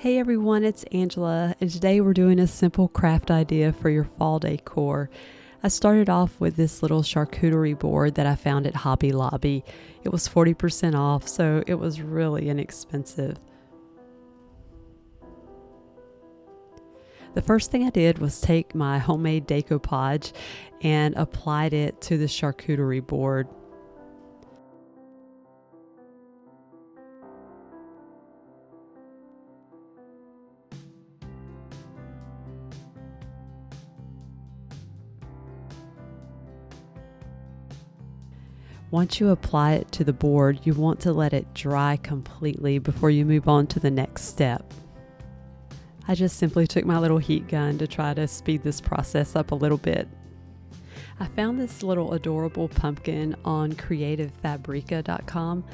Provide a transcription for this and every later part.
Hey everyone, it's Angela, and today we're doing a simple craft idea for your fall decor. I started off with this little charcuterie board that I found at Hobby Lobby. It was 40% off, so it was really inexpensive. The first thing I did was take my homemade decoupage and applied it to the charcuterie board. Once you apply it to the board, you want to let it dry completely before you move on to the next step. I just simply took my little heat gun to try to speed this process up a little bit. I found this little adorable pumpkin on creativefabrica.com,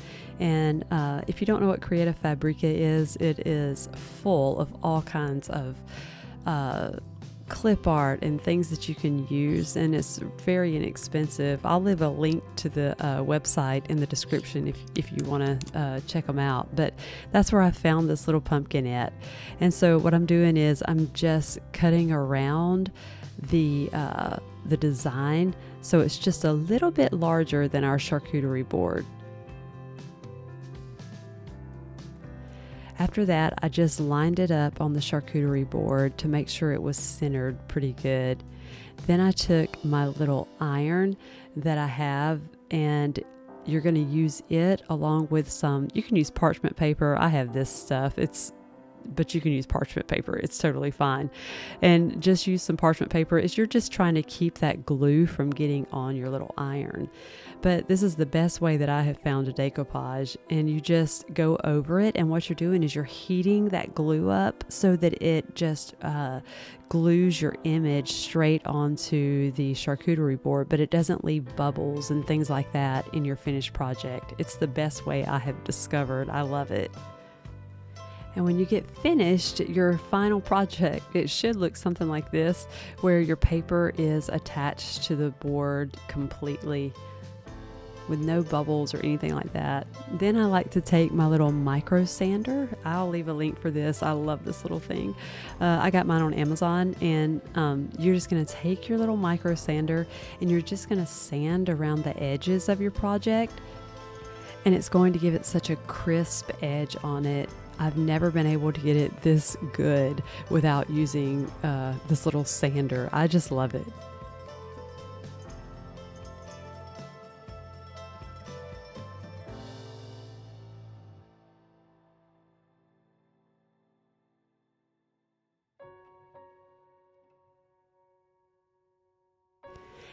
and if you don't know what Creative Fabrica is, it is full of all kinds of clip art and things that you can use, and it's very inexpensive. I'll leave a link to the website in the description if you want to check them out, but that's where I found this little pumpkin at. And so what I'm doing is I'm just cutting around the design so it's just a little bit larger than our charcuterie board. After that, I just lined it up on the charcuterie board to make sure it was centered pretty good. Then I took my little iron that I have, and you're going to use it along with some, you can use parchment paper. I have this stuff. But you can use parchment paper. It's totally fine. And just use some parchment paper as you're just trying to keep that glue from getting on your little iron. But this is the best way that I have found to decoupage. And you just go over it, and what you're doing is you're heating that glue up so that it just glues your image straight onto the charcuterie board, but it doesn't leave bubbles and things like that in your finished project. It's the best way I have discovered. I love it. And when you get finished, your final project, it should look something like this, where your paper is attached to the board completely with no bubbles or anything like that. Then I like to take my little micro sander. I'll leave a link for this. I love this little thing. I got mine on Amazon, and you're just gonna take your little micro sander and you're just gonna sand around the edges of your project. And it's going to give it such a crisp edge on it. I've never been able to get it this good without using this little sander. I just love it.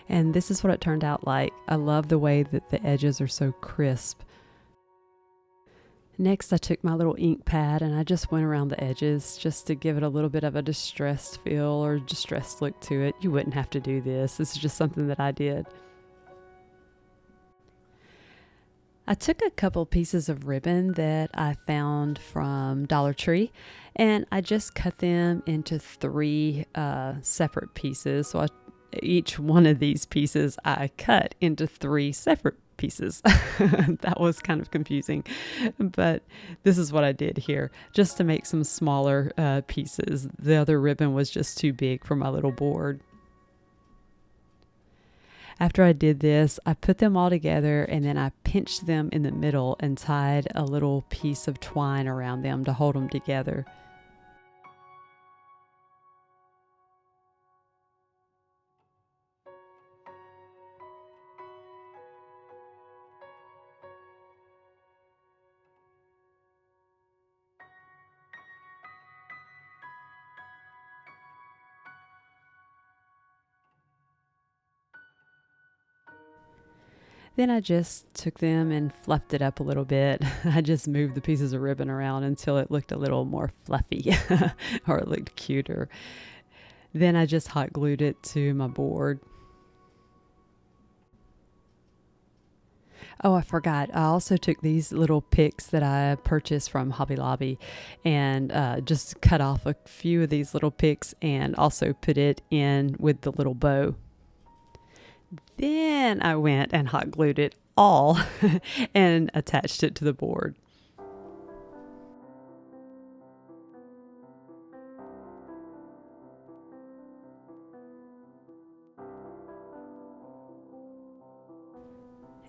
And this is what it turned out like. I love the way that the edges are so crisp. Next, I took my little ink pad and I just went around the edges just to give it a little bit of a distressed feel or distressed look to it. You wouldn't have to do this. This is just something that I did. I took a couple pieces of ribbon that I found from Dollar Tree, and I just cut them into three separate pieces. So each one of these pieces I cut into three separate pieces. That was kind of confusing, but this is what I did here, just to make some smaller pieces. The other ribbon was just too big for my little board. After I did this, I put them all together, and then I pinched them in the middle and tied a little piece of twine around them to hold them together. Then I just took them and fluffed it up a little bit. I just moved the pieces of ribbon around until it looked a little more fluffy or it looked cuter. Then I just hot glued it to my board. Oh, I forgot. I also took these little picks that I purchased from Hobby Lobby and just cut off a few of these little picks and also put it in with the little bow. Then I went and hot glued it all and attached it to the board.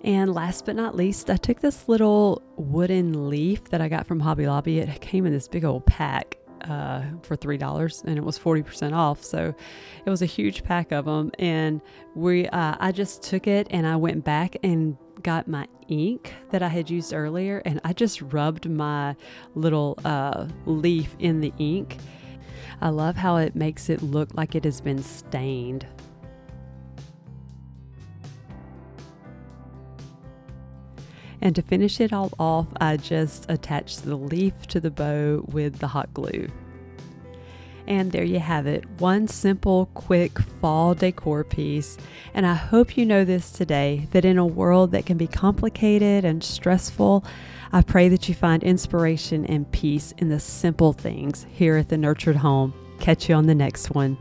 And last but not least, I took this little wooden leaf that I got from Hobby Lobby. It came in this big old pack for $3, and it was 40% off. So it was a huge pack of them. And I just took it and I went back and got my ink that I had used earlier, and I just rubbed my little leaf in the ink. I love how it makes it look like it has been stained. And to finish it all off, I just attached the leaf to the bow with the hot glue. And there you have it, one simple, quick fall decor piece. And I hope you know this today, that in a world that can be complicated and stressful, I pray that you find inspiration and peace in the simple things here at the Nurtured Home. Catch you on the next one.